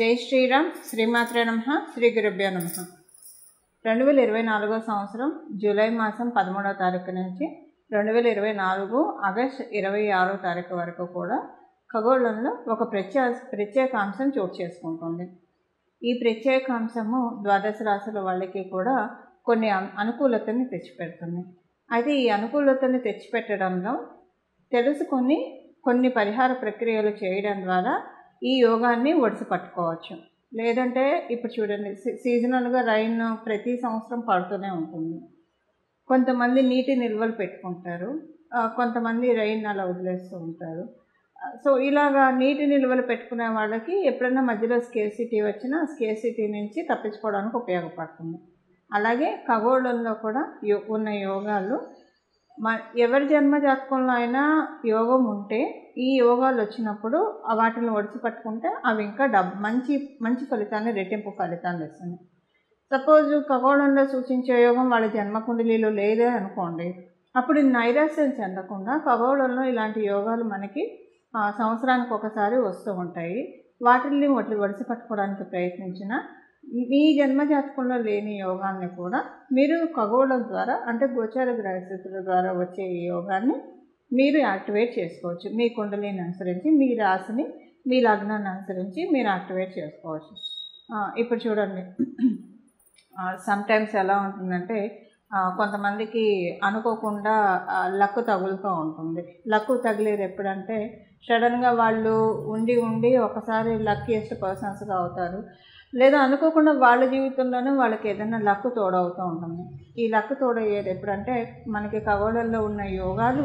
జై శ్రీరామ్, శ్రీమాత్రే నమః, శ్రీ గురుభ్యో నమః. 2024 సంవత్సరం జూలై మాసం 13వ తారీఖు నుంచి 2024 ఆగస్టు 26వ తారీఖు వరకు కూడా ఖగోళంలో ఒక ప్రత్యేకాంశం చోటు చేసుకుంటుంది. ఈ ప్రత్యేకాంశము ద్వాదశ రాశుల వాళ్ళకి కూడా కొన్ని అనుకూలతని తెచ్చిపెడుతుంది. అయితే ఈ అనుకూలతని తెచ్చిపెట్టడంలో తెలుసుకొని కొన్ని పరిహార ప్రక్రియలు చేయడం ద్వారా ఈ యోగాన్ని ఒడిసి పట్టుకోవచ్చు. లేదంటే ఇప్పుడు చూడండి, సీజనల్గా రైన్ ప్రతి సంవత్సరం పడుతూనే ఉంటుంది. కొంతమంది నీటి నిల్వలు పెట్టుకుంటారు, కొంతమంది రైన్ అలా వదిలేస్తూ ఉంటారు. సో ఇలాగా నీటి నిల్వలు పెట్టుకునే వాళ్ళకి ఎప్పుడైనా మధ్యలో స్కేర్సిటీ వచ్చినా స్కేర్సిటీ నుంచి తప్పించుకోవడానికి ఉపయోగపడుతుంది. అలాగే ఖగోళంలో కూడా ఉన్న యోగాలు ఎవరి జన్మ జాతకంలో అయినా యోగం ఉంటే ఈ యోగాలు వచ్చినప్పుడు వాటిని ఒడిసి పట్టుకుంటే అవి ఇంకా మంచి ఫలితాన్ని, రెట్టింపు ఫలితాన్ని ఇస్తుంది. సపోజ్ ఖగోళంలో సూచించే యోగం వాళ్ళ జన్మకుండలిలో లేదే అనుకోండి, అప్పుడు నైరాశ్యం చెందకుండా ఖగోళంలో ఇలాంటి యోగాలు మనకి సంవత్సరానికి ఒకసారి వస్తూ ఉంటాయి. వాటిని ఒడిసి పట్టుకోవడానికి ప్రయత్నించిన మీ జన్మ జాతకంలో లేని యోగాన్ని కూడా మీరు ఖగోళం ద్వారా, అంటే గోచార గ్రహస్థితుల ద్వారా వచ్చే ఈ యోగాన్ని మీరు యాక్టివేట్ చేసుకోవచ్చు. మీ కుండలిని అనుసరించి, మీ రాశిని, మీ లగ్నాన్ని అనుసరించి మీరు యాక్టివేట్ చేసుకోవచ్చు. ఇప్పుడు చూడండి, సమ్టైమ్స్ ఎలా ఉంటుందంటే కొంతమందికి అనుకోకుండా లక్కు తగులుతూ ఉంటుంది. లక్కు తగిలేది ఎప్పుడంటే సడన్గా వాళ్ళు ఉండి ఒకసారి లక్కీయెస్ట్ పర్సన్స్గా అవుతారు. లేదా అనుకోకుండా వాళ్ళ జీవితంలోనే వాళ్ళకి ఏదైనా లక్కు తోడవుతూ ఉంటుంది. ఈ లక్కు తోడయ్యేది ఎప్పుడంటే మనకి ఖగోళంలో ఉన్న యోగాలు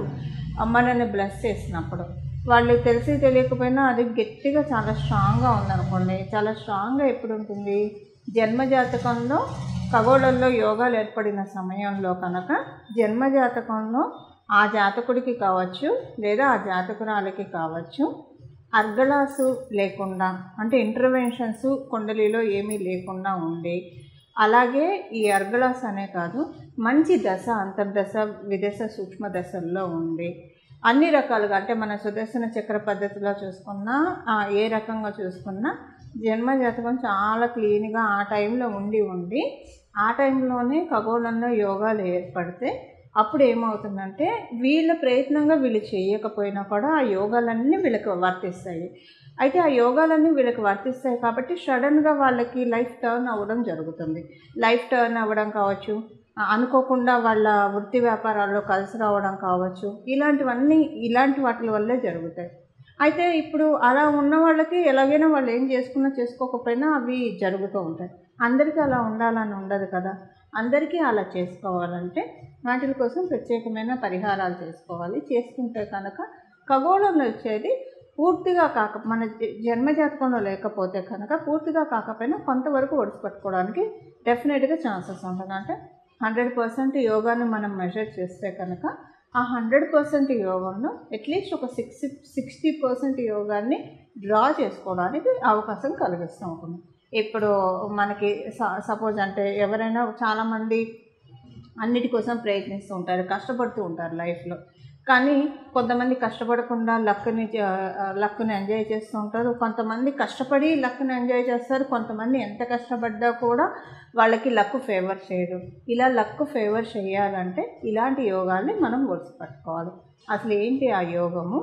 మనల్ని బ్లెస్ చేసినప్పుడు. వాళ్ళు తెలిసి తెలియకపోయినా అది గట్టిగా చాలా స్ట్రాంగ్గా ఉందనుకోండి. చాలా స్ట్రాంగ్గా ఎప్పుడు ఉంటుంది, జన్మజాతకంలో ఖగోళంలో యోగాలు ఏర్పడిన సమయంలో కనుక జన్మజాతకంలో ఆ జాతకుడికి కావచ్చు లేదా ఆ జాతకురాలికి కావచ్చు అర్గళాసు లేకుండా, అంటే ఇంటర్వెన్షన్స్ కుండలిలో ఏమీ లేకుండా ఉండి, అలాగే ఈ అర్గళాస్ అనే కాదు మంచి దశ, అంతర్దశ, విదశ, సూక్ష్మ దశల్లో ఉండి అన్ని రకాలుగా, అంటే మన సుదర్శన చక్ర పద్ధతిలో చూసుకున్నా ఏ రకంగా చూసుకున్నా జన్మజాతకం చాలా క్లీన్గా ఆ టైంలో ఉండి ఆ టైంలోనే ఖగోళంలో యోగాలు ఏర్పడితే అప్పుడు ఏమవుతుందంటే వీళ్ళ ప్రయత్నంగా వీళ్ళు చేయకపోయినా కూడా ఆ యోగాలన్నీ వీళ్ళకి వర్తిస్తాయి. అయితే ఆ యోగాలన్నీ వీళ్ళకి వర్తిస్తాయి కాబట్టి సడన్గా వాళ్ళకి లైఫ్ టర్న్ అవ్వడం జరుగుతుంది. లైఫ్ టర్న్ అవ్వడం కావచ్చు, అనుకోకుండా వాళ్ళ వృత్తి వ్యాపారాల్లో కలిసి రావడం కావచ్చు, ఇలాంటి వాటి వల్లే జరుగుతాయి. అయితే ఇప్పుడు అలా ఉన్న వాళ్ళకి ఎలాగైనా వాళ్ళు ఏం చేసుకోకపోయినా అవి జరుగుతూ ఉంటాయి. అందరికీ అలా ఉండాలని ఉండదు కదా. అందరికీ అలా చేసుకోవాలంటే వాటి కోసం ప్రత్యేకమైన పరిహారాలు చేసుకోవాలి. చేసుకుంటే కనుక ఖగోళంలో వచ్చేది పూర్తిగా మన జన్మజాతకంలో లేకపోతే కనుక పూర్తిగా కాకపోయినా కొంతవరకు ఒడిసిపట్టుకోవడానికి డెఫినెట్గా ఛాన్సెస్ ఉంటుంది. అంటే 100% యోగాన్ని మనం మెజర్ చేస్తే కనుక ఆ 100% యోగంలో అట్లీస్ట్ ఒక 60% యోగాన్ని డ్రా చేసుకోవడానికి అవకాశం కలిగిస్తూ ఉంటుంది. ఇప్పుడు మనకి సపోజ్ అంటే ఎవరైనా చాలామంది అన్నిటి కోసం ప్రయత్నిస్తూ ఉంటారు, కష్టపడుతూ ఉంటారు లైఫ్లో. కానీ కొంతమంది కష్టపడకుండా లక్కుని ఎంజాయ్ చేస్తూ ఉంటారు. కొంతమంది కష్టపడి లక్కుని ఎంజాయ్ చేస్తారు. కొంతమంది ఎంత కష్టపడ్డా కూడా వాళ్ళకి లక్కు ఫేవర్ చేయదు. ఇలా లక్కు ఫేవర్ చేయాలంటే ఇలాంటి యోగాల్ని మనం ఒడిసి పట్టుకోవాలి. అసలు ఏంటి ఆ యోగము,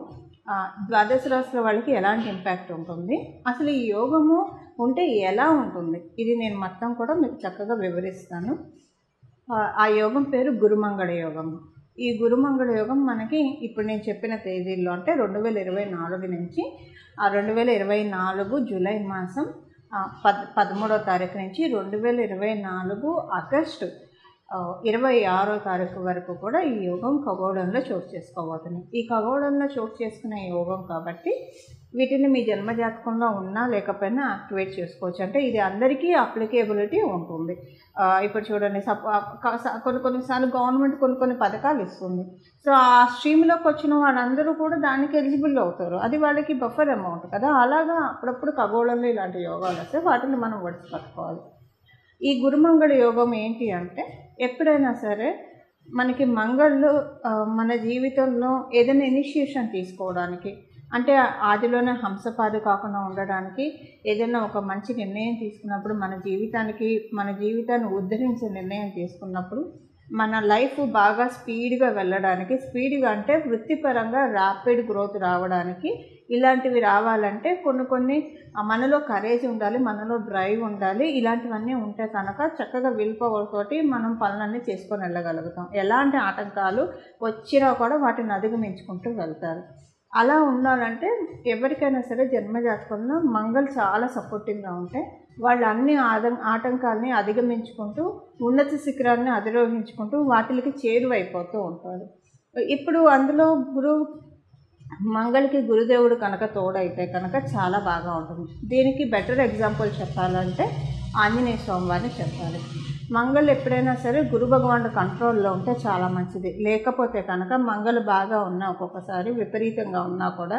ద్వాదశ రాశుల వాళ్ళకి ఎలాంటి ఇంపాక్ట్ ఉంటుంది, అసలు ఈ యోగము ఉంటే ఎలా ఉంటుంది, ఇది నేను మొత్తం కూడా మీకు చక్కగా వివరిస్తాను. ఆ యోగం పేరు గురుమంగళ యోగం. ఈ గురుమంగళ యోగం మనకి ఇప్పుడు నేను చెప్పిన తేదీల్లో, అంటే 2024 నుంచి 2024 జూలై మాసం 13వ తారీఖు నుంచి 2024 ఆగస్టు 26వ తారీఖు వరకు కూడా ఈ యోగం ఖగోళంలో చోటు చేసుకోబోతుంది. ఈ ఖగోళంలో చోటు చేసుకునే యోగం కాబట్టి వీటిని మీ జన్మజాతకంలో ఉన్నా లేకపోయినా యాక్టివేట్ చేసుకోవచ్చు. అంటే ఇది అందరికీ అప్లికేబిలిటీ ఉంటుంది. ఇప్పుడు చూడండి, కొన్నిసార్లు గవర్నమెంట్ కొన్ని పథకాలు ఇస్తుంది. సో ఆ స్ట్రీమ్లోకి వచ్చిన వాళ్ళందరూ కూడా దానికి ఎలిజిబుల్ అవుతారు. అది వాళ్ళకి బఫర్ అమౌంట్ కదా. అలాగా అప్పుడప్పుడు ఖగోళంలో ఇలాంటి యోగాలు వస్తే వాటిని మనం ఒడిసి పట్టుకోవాలి. ఈ గురుమంగళ యోగం ఏంటి అంటే, ఎప్పుడైనా సరే మనకి మంగళ్ళు మన జీవితంలో ఏదైనా ఇనిషియేషన్ తీసుకోవడానికి, అంటే ఆదిలోనే హంసపాదు కాకుండా ఉండడానికి ఏదైనా ఒక మంచి నిర్ణయం తీసుకున్నప్పుడు, మన జీవితాన్ని ఉద్ధరించే నిర్ణయం తీసుకున్నప్పుడు, మన లైఫ్ బాగా స్పీడ్గా వెళ్ళడానికి, స్పీడ్గా అంటే వృత్తిపరంగా ర్యాపిడ్ గ్రోత్ రావడానికి, ఇలాంటివి రావాలంటే కొన్ని మనలో కరేజ్ ఉండాలి, మనలో డ్రైవ్ ఉండాలి. ఇలాంటివన్నీ ఉంటే కనుక చక్కగా విల్ పవర్ తోటి మనం పనులన్నీ చేసుకొని వెళ్ళగలుగుతాం. ఎలాంటి ఆటంకాలు వచ్చినా కూడా వాటిని అధిగమించుకుంటూ వెళ్తారు. అలా ఉండాలంటే ఎవరికైనా సరే జన్మజాతకంలో మంగళ్ చాలా సపోర్టింగ్గా ఉంటే వాళ్ళు అన్ని ఆటంకాలని అధిగమించుకుంటూ ఉన్నత శిఖరాన్ని అధిరోహించుకుంటూ వాటికి చేరువైపోతూ ఉంటారు. ఇప్పుడు అందులో మంగళకి గురుదేవుడు కనుక తోడైతే కనుక చాలా బాగా ఉంటుంది. దీనికి బెటర్ ఎగ్జాంపుల్ చెప్పాలంటే ఆంజనేయ స్వామి వారిని చెప్పాలి. మంగళ్ ఎప్పుడైనా సరే గురు భగవానుడు కంట్రోల్లో ఉంటే చాలా మంచిది. లేకపోతే కనుక మంగళ్ బాగా ఉన్నా, ఒక్కొక్కసారి విపరీతంగా ఉన్నా కూడా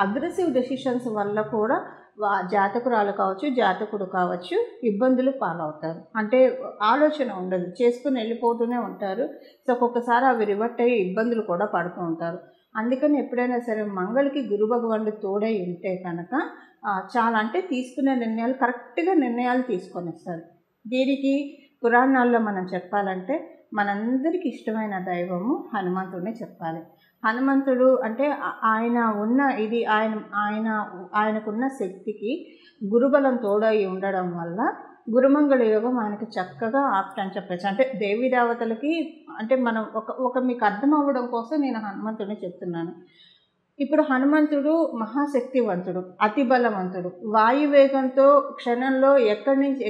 అగ్రెసివ్ డెసిషన్స్ వల్ల కూడా జాతకురాలు కావచ్చు, జాతకుడు కావచ్చు ఇబ్బందులు పాలవుతారు. అంటే ఆలోచన ఉండదు, చేసుకుని వెళ్ళిపోతూనే ఉంటారు. సో ఒక్కొక్కసారి అవి రివర్ట్ అయ్యి ఇబ్బందులు కూడా పడుతూ ఉంటారు. అందుకని ఎప్పుడైనా సరే మంగళకి గురు భగవానుడు తోడై ఉంటే కనుక చాలా అంటే తీసుకునే నిర్ణయాలు కరెక్ట్గా నిర్ణయాలు తీసుకొని వస్తారు. దీనికి పురాణాల్లో మనం చెప్పాలంటే మనందరికీ ఇష్టమైన దైవము హనుమంతుడిని చెప్పాలి. హనుమంతుడు అంటే ఆయనకున్న శక్తికి గురుబలం తోడై ఉండడం వల్ల గురుమంగళ యోగం ఆయనకు చక్కగా ఆప్ట్ అని చెప్పచ్చు. అంటే దేవీ దేవతలకి అంటే మనం ఒక మీకు అర్థం అవ్వడం కోసం నేను హనుమంతుడిని చెప్తున్నాను. ఇప్పుడు హనుమంతుడు మహాశక్తివంతుడు, అతి బలవంతుడు, వాయువేగంతో క్షణంలో ఎక్కడి నుంచి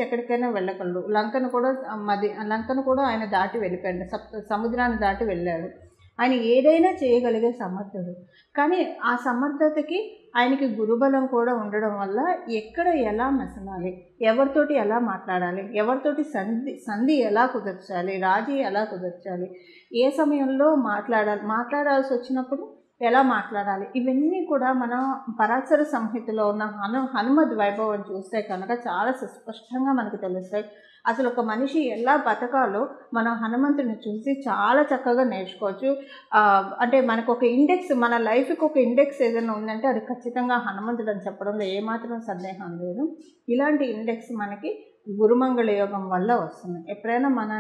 ఎక్కడికైనా వెళ్ళగలడు. లంకను కూడా ఆయన దాటి వెళ్ళిపోయాడు, సముద్రాన్ని దాటి వెళ్ళాడు. ఆయన ఏదైనా చేయగలిగే సమర్థుడు. కానీ ఆ సమర్థతకి ఆయనకి గురుబలం కూడా ఉండడం వల్ల ఎక్కడ ఎలా మెసలాలి, ఎవరితోటి ఎలా మాట్లాడాలి, ఎవరితోటి సంధి ఎలా కుదర్చాలి, రాజీ ఎలా కుదర్చాలి, ఏ సమయంలో మాట్లాడాల్సి వచ్చినప్పుడు ఎలా మాట్లాడాలి, ఇవన్నీ కూడా మనం పరాశర సంహితలో ఉన్న హనుమద్ వైభవం చూస్తే కనుక చాలా సుస్పష్టంగా మనకు తెలుస్తాయి. అసలు ఒక మనిషి ఎలా బతకాలో మనం హనుమంతుడిని చూసి చాలా చక్కగా నేర్చుకోవచ్చు. అంటే మనకు ఒక ఇండెక్స్, మన లైఫ్కి ఒక ఇండెక్స్ ఏదైనా ఉందంటే అది ఖచ్చితంగా హనుమంతుడు అని చెప్పడంలో ఏమాత్రం సందేహం లేదు. ఇలాంటి ఇండెక్స్ మనకి గురుమంగళ యోగం వల్ల వస్తుంది. ఎప్పుడైనా మన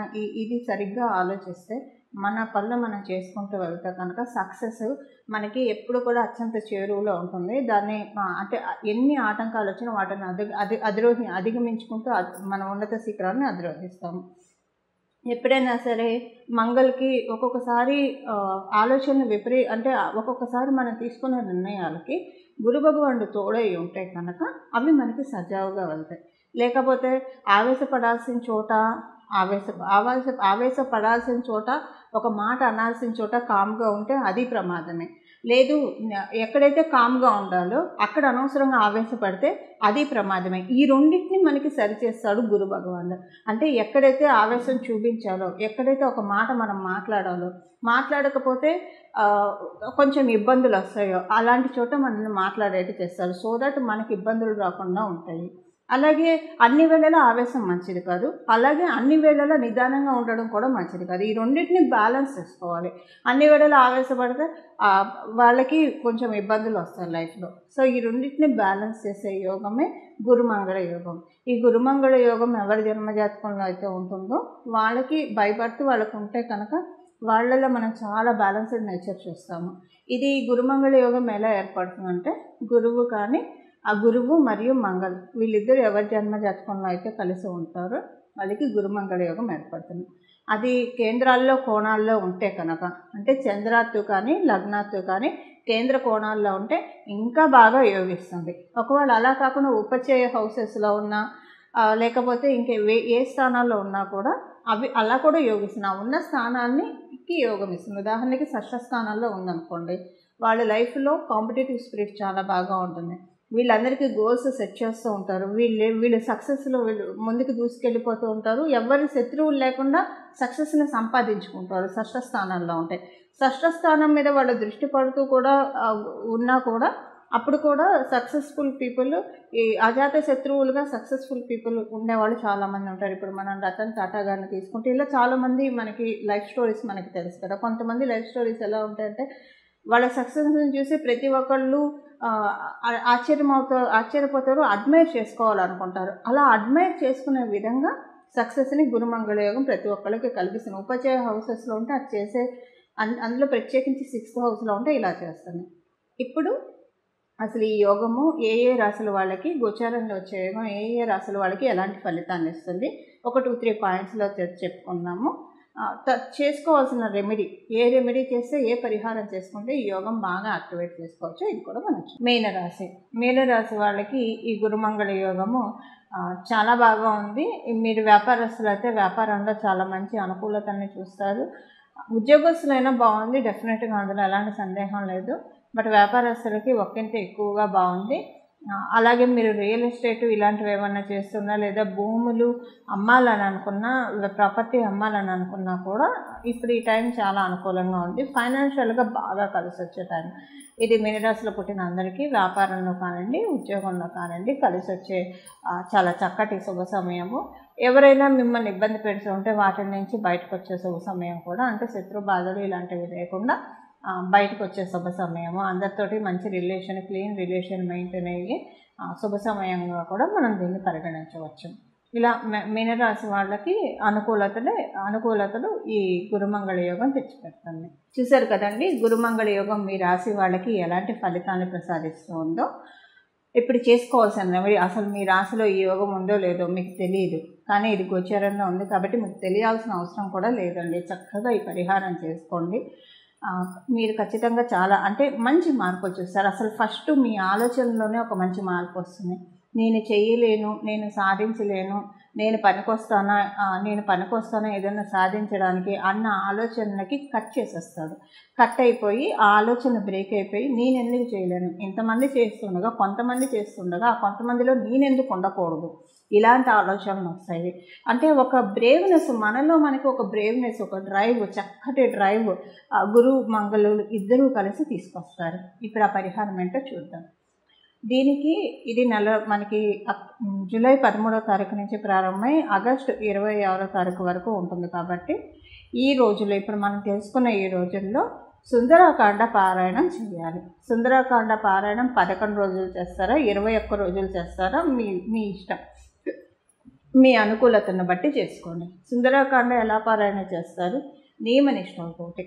ఇది సరిగ్గా ఆలోచిస్తే మన పనులు మనం చేసుకుంటూ వెళ్తే కనుక సక్సెస్ మనకి ఎప్పుడు కూడా అత్యంత చేరువలో ఉంటుంది. దాన్ని అంటే ఎన్ని ఆటంకాలు వచ్చినా వాటిని అధిగమించుకుంటూ మన ఉన్నత శిఖరాన్ని అధిరోహిస్తాము. ఎప్పుడైనా సరే మంగళకి ఒక్కొక్కసారి ఆలోచనలు అంటే ఒక్కొక్కసారి మనం తీసుకునే నిర్ణయాలకి గురు భగవానుడు తోడై ఉంటే కనుక అవి మనకి సజావుగా వెళ్తాయి. లేకపోతే ఆవేశపడాల్సిన చోట ఒక మాట అనాల్సిన చోట కామ్గా ఉంటే అది ప్రమాదమే. లేదు, ఎక్కడైతే కామ్గా ఉండాలో అక్కడ అనవసరంగా ఆవేశపడితే అది ప్రమాదమే. ఈ రెండింటిని మనకి సరిచేస్తాడు గురు భగవానుడు. అంటే ఎక్కడైతే ఆవేశం చూపించాలో, ఎక్కడైతే ఒక మాట మనం మాట్లాడకపోతే కొంచెం ఇబ్బందులు వస్తాయో అలాంటి చోట మనల్ని మాట్లాడేట్టు చేస్తారు. సో దట్ మనకి ఇబ్బందులు రాకుండా ఉంటాయి. అలాగే అన్ని వేళలా ఆవేశం మంచిది కాదు, అలాగే అన్ని వేళలా నిదానంగా ఉండడం కూడా మంచిది కాదు. ఈ రెండింటిని బ్యాలెన్స్ చేసుకోవాలి. అన్ని వేళలా ఆవేశపడితే వాళ్ళకి కొంచెం ఇబ్బందులు వస్తాయి లైఫ్లో. సో ఈ రెండింటిని బ్యాలెన్స్ చేసే యోగమే గురుమంగళ యోగం. ఈ గురుమంగళ యోగం ఎవరి జన్మజాతకంలో అయితే ఉంటుందో వాళ్ళకి బై బర్త్ వాళ్ళకు ఉంటే కనుక వాళ్ళలో మనం చాలా బ్యాలెన్స్డ్ నేచర్ చూస్తాము. ఇది గురుమంగళ యోగం ఎలా ఏర్పడుతుందంటే ఆ గురువు మరియు మంగళ్ వీళ్ళిద్దరు ఎవరి జన్మ జాతకంలో అయితే కలిసి ఉంటారో వాళ్ళకి గురుమంగళ యోగం ఏర్పడుతుంది. అది కేంద్రాల్లో కోణాల్లో ఉంటే కనుక, అంటే చంద్రాత్తు కానీ లగ్నాత్తు కానీ కేంద్ర కోణాల్లో ఉంటే ఇంకా బాగా యోగిస్తుంది. ఒకవేళ అలా కాకుండా ఉపచయ హౌసెస్లో ఉన్నా లేకపోతే ఏ స్థానాల్లో ఉన్నా కూడా అవి అలా కూడా యోగిస్తుంది. ఉన్న స్థానానికి యోగం ఇస్తుంది. ఉదాహరణకి షష్ఠ స్థానాల్లో ఉందనుకోండి, వాళ్ళ లైఫ్లో కాంపిటేటివ్ స్పిరిట్ చాలా బాగా ఉంటుంది. వీళ్ళందరికీ గోల్స్ సెట్ చేస్తూ ఉంటారు. వీళ్ళు సక్సెస్లో ముందుకు దూసుకెళ్ళిపోతూ ఉంటారు. ఎవరి శత్రువులు లేకుండా సక్సెస్ని సంపాదించుకుంటారు షష్ఠ స్థానాల్లో ఉంటాయి. షష్ఠ స్థానం మీద వాళ్ళ దృష్టి పడుతూ కూడా ఉన్నా కూడా అప్పుడు కూడా సక్సెస్ఫుల్ పీపుల్, ఈ అజాత శత్రువులుగా సక్సెస్ఫుల్ పీపుల్ ఉండేవాళ్ళు చాలామంది ఉంటారు. ఇప్పుడు మనం రతన్ టాటా గారిని తీసుకుంటే ఇలా చాలామంది మనకి లైఫ్ స్టోరీస్ మనకి తెలుసు కదా. కొంతమంది లైఫ్ స్టోరీస్ ఎలా ఉంటాయంటే వాళ్ళ సక్సెస్ని చూసి ప్రతి ఒక్కళ్ళు ఆశ్చర్యపోతారు, అడ్మైర్ చేసుకోవాలనుకుంటారు. అలా అడ్మైర్ చేసుకునే విధంగా సక్సెస్ని గురుమంగళ యోగం ప్రతి ఒక్కళ్ళకి కల్పిస్తుంది. ఉపచయ హౌసెస్లో ఉంటే అది చేసే, అందులో ప్రత్యేకించి 6th హౌస్లో ఉంటే ఇలా చేస్తుంది. ఇప్పుడు అసలు ఈ యోగము ఏ రాశుల వాళ్ళకి, గోచారంలో వచ్చే యోగం ఏ రాశుల వాళ్ళకి ఎలాంటి ఫలితాన్ని ఇస్తుంది, ఒక 2-3 పాయింట్స్లో చెప్పుకుందాము. చేసుకోవాల్సిన రెమెడీ, ఏ రెమెడీ చేస్తే, ఏ పరిహారం చేసుకుంటే ఈ యోగం బాగా యాక్టివేట్ చేసుకోవచ్చు, ఇది కూడా మనం మీనరాశి వాళ్ళకి ఈ గురుమంగళ యోగము చాలా బాగా ఉంది. మీరు వ్యాపారస్తులు అయితే వ్యాపారంలో చాలా మంచి అనుకూలతని చూస్తారు. ఉద్యోగస్తులైనా బాగుంది, డెఫినెట్గా అందులో ఎలాంటి సందేహం లేదు. బట్ వ్యాపారస్తులకి ఒకంత ఎక్కువగా బాగుంది. అలాగే మీరు రియల్ ఎస్టేట్ ఇలాంటివి ఏమన్నా చేస్తున్నా, లేదా భూములు అమ్మాలని అనుకున్నా, ప్రాపర్టీ అమ్మాలని అనుకున్నా కూడా ఇప్పుడు ఈ టైం చాలా అనుకూలంగా ఉంది. ఫైనాన్షియల్గా బాగా కలిసి వచ్చే టైం ఇది. మీనరాశిలో పుట్టిన అందరికీ వ్యాపారంలో కానివ్వండి, ఉద్యోగంలో కానివ్వండి కలిసి వచ్చే చాలా చక్కటి శుభ సమయము. ఎవరైనా మిమ్మల్ని ఇబ్బంది పెడుతూ ఉంటే వాటి నుంచి బయటకు వచ్చే శుభ సమయం కూడా, అంటే శత్రు బాధలు ఇలాంటివి లేకుండా బయటకు వచ్చే శుభ సమయము. అందరితోటి మంచి రిలేషన్, క్లీన్ రిలేషన్ మెయింటైన్ అయ్యి శుభ సమయంగా కూడా మనం దీన్ని పరిగణించవచ్చు. ఇలా మీనరాశి వాళ్ళకి అనుకూలతలు ఈ గురుమంగళ యోగం తెచ్చిపెడుతుంది. చూశారు కదండి, గురుమంగళ యోగం మీ రాశి వాళ్ళకి ఎలాంటి ఫలితాన్ని ప్రసాదిస్తూ ఉందో. ఇప్పుడు చేసుకోవాల్సిన రెమెడీ, అసలు మీ రాశిలో ఈ యోగం ఉందో లేదో మీకు తెలియదు, కానీ ఇది గోచరంగా ఉంది కాబట్టి మీకు తెలియాల్సిన అవసరం కూడా లేదండి. చక్కగా ఈ పరిహారం చేసుకోండి. మీరు ఖచ్చితంగా చాలా అంటే మంచి మార్పులు చూస్తారు. అసలు ఫస్ట్ మీ ఆలోచనలోనే ఒక మంచి మార్పు వస్తుంది. నేను చేయలేను, నేను సాధించలేను, నేను పనికొస్తానా ఏదైనా సాధించడానికి అన్న ఆలోచనలకి కట్ చేసేస్తాడు. కట్ అయిపోయి ఆ ఆలోచన బ్రేక్ అయిపోయి నేను ఎందుకు చేయలేను, ఇంతమంది చేస్తుండగా కొంతమంది చేస్తుండగా ఆ కొంతమందిలో నేనెందుకు ఉండకూడదు, ఇలాంటి ఆలోచనలు వస్తాయి. అంటే ఒక బ్రేవ్నెస్, మనకి ఒక బ్రేవ్నెస్, ఒక డ్రైవ్, చక్కటి డ్రైవ్ గురువు మంగళులు ఇద్దరూ కలిసి తీసుకొస్తారు. ఇప్పుడు ఆ పరిహారం ఏంటో చూద్దాం. దీనికి ఇది మనకి జూలై 13వ తారీఖు నుంచి ప్రారంభమై ఆగస్టు 26వ తారీఖు వరకు ఉంటుంది. కాబట్టి ఈ రోజుల్లో, ఇప్పుడు మనం తెలుసుకున్న ఈ రోజుల్లో సుందరాకాండ పారాయణం చేయాలి. సుందరాకాండ పారాయణం 11 రోజులు చేస్తారా, 21 రోజులు చేస్తారా, మీ ఇష్టం, మీ అనుకూలతను బట్టి చేసుకోండి. సుందరాకాండ ఎలా పారాయణ చేస్తారు, నియమనిష్టంతోటి.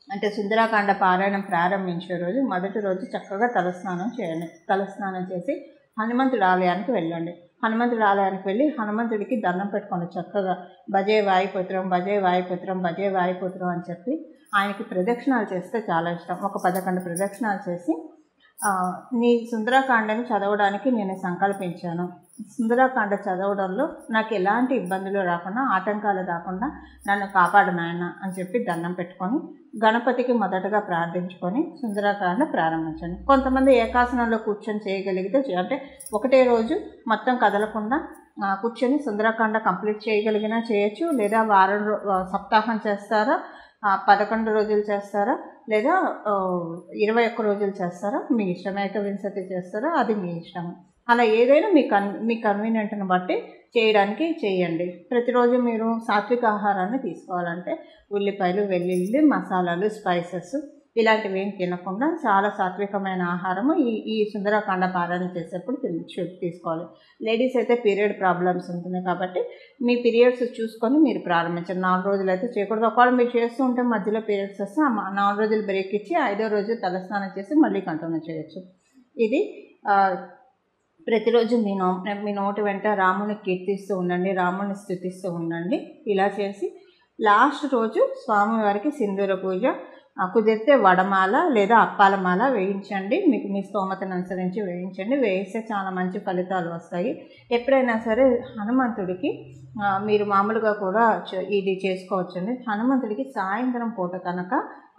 అంటే సుందరాకాండ పారాయణం ప్రారంభించే రోజు మొదటి రోజు చక్కగా తలస్నానం చేయండి. తలస్నానం చేసి హనుమంతుడి ఆలయానికి వెళ్ళండి. హనుమంతుడి ఆలయానికి వెళ్ళి హనుమంతుడికి దండం పెట్టుకోండి. చక్కగా భజే వాయుపుత్రం, భజే వాయుపుత్రం, భజే వాయుపుత్రం అని చెప్పి ఆయనకి ప్రదక్షిణాలు చేస్తే చాలా ఇష్టం. ఒక 11 ప్రదక్షిణాలు చేసి నీ సుందరాకాండని చదవడానికి నేను సంకల్పించాను, సుందరాకాండ చదవడంలో నాకు ఎలాంటి ఇబ్బందులు రాకుండా, ఆటంకాలు రాకుండా నన్ను కాపాడు నాయన అని చెప్పి దండం పెట్టుకొని గణపతికి మొదటగా ప్రార్థించుకొని సుందరాకాండ ప్రారంభించండి. కొంతమంది ఏకాసనంలో కూర్చొని చేయగలిగితే, అంటే ఒకటే రోజు మొత్తం కదలకుండా కూర్చొని సుందరాకాండ కంప్లీట్ చేయగలిగినా చేయొచ్చు, లేదా సప్తాహం చేస్తారా, 11 రోజులు చేస్తారా, లేదా 21 రోజులు చేస్తారా, మీ ఇష్టం. ఏకవింశతి చేస్తారా, అది మీ ఇష్టం. అలా ఏదైనా మీ కన్వీనియంట్ని బట్టి చేయడానికి చేయండి. ప్రతిరోజు మీరు సాత్విక ఆహారాన్ని తీసుకోవాలంటే ఉల్లిపాయలు, వెల్లుల్లి, మసాలాలు, స్పైసెస్ ఇలాంటివి ఏం తినకుండా చాలా సాత్వికమైన ఆహారము ఈ సుందరాకాండ పారాయణ చేసేప్పుడు తీసుకోవాలి. లేడీస్ అయితే పీరియడ్ ప్రాబ్లమ్స్ ఉంటుంది కాబట్టి మీ పీరియడ్స్ చూసుకొని మీరు ప్రారంభించండి. 4 రోజులు అయితే చేయకూడదు. ఒకవేళ మీరు చేస్తూ ఉంటే మధ్యలో పీరియడ్స్ వస్తే 4 రోజులు బ్రేక్ ఇచ్చి 5వ రోజు తలస్నానం చేసి మళ్ళీ కంటిన్యూ చేయొచ్చు. ఇది ప్రతిరోజు మీ నోటి వెంట రాముని కీర్తిస్తూ ఉండండి, రాముని స్తుతిస్తూ ఉండండి. ఇలా చేసి లాస్ట్ రోజు స్వామివారికి సింధూర పూజ, కుదిరితే వడమాల లేదా అప్పాలమాల వేయించండి. మీకు మీ స్తోమతను అనుసరించి వేయించండి. వేయిస్తే చాలా మంచి ఫలితాలు వస్తాయి. ఎప్పుడైనా సరే హనుమంతుడికి మీరు మామూలుగా కూడా ఇది చేసుకోవచ్చండి. హనుమంతుడికి సాయంత్రం పూట కనుక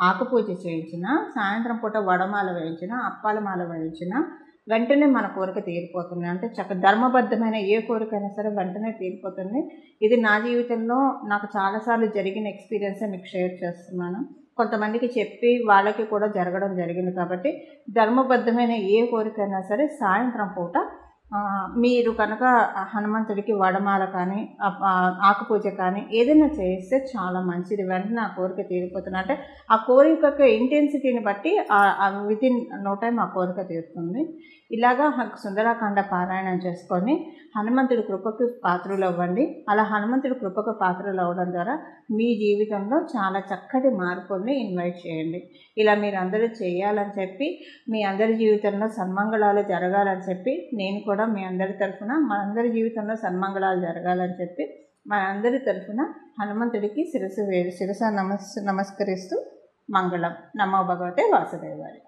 ఆకుపూజ చేయించిన, సాయంత్రం పూట వడమాల వేయించిన, అప్పాలమాల వేయించిన వెంటనే మన కోరిక తీరిపోతుంది. అంటే ధర్మబద్ధమైన ఏ కోరికైనా సరే వెంటనే తీరిపోతుంది. ఇది నా జీవితంలో నాకు చాలాసార్లు జరిగిన ఎక్స్పీరియన్సే మీకు షేర్ చేస్తున్నాను. కొంతమందికి చెప్పి వాళ్ళకి కూడా జరగడం జరిగింది. కాబట్టి ధర్మబద్ధమైన ఏ కోరికైనా సరే సాయంత్రం పూట మీరు కనుక హనుమంతుడికి వడమాల కానీ ఆకుపూజ కానీ ఏదైనా చేస్తే చాలా మంచిది. వెంటనే ఆ కోరిక తీరిపోతుంది. అంటే ఆ కోరిక ఇంటెన్సిటీని బట్టి వితిన్ నో టైం ఆ కోరిక తీరుతుంది. ఇలాగా సుందరాకాండ పారాయణం చేసుకొని హనుమంతుడి కృపకు పాత్రలు అవ్వండి. అలా హనుమంతుడి కృపకు పాత్రలు అవ్వడం ద్వారా మీ జీవితంలో చాలా చక్కటి మార్పుల్ని ఇన్వైట్ చేయండి. ఇలా మీరు అందరూ చేయాలని చెప్పి, మీ అందరి జీవితంలో సన్మంగళాలు జరగాలని చెప్పి, నేను కూడా మీ అందరి తరఫున మనందరి జీవితంలో సన్మంగళాలు జరగాలని చెప్పి మనందరి తరఫున హనుమంతుడికి శిరస నమస్కరిస్తూ మంగళం. నమో భగవతే వాసుదేవాయ.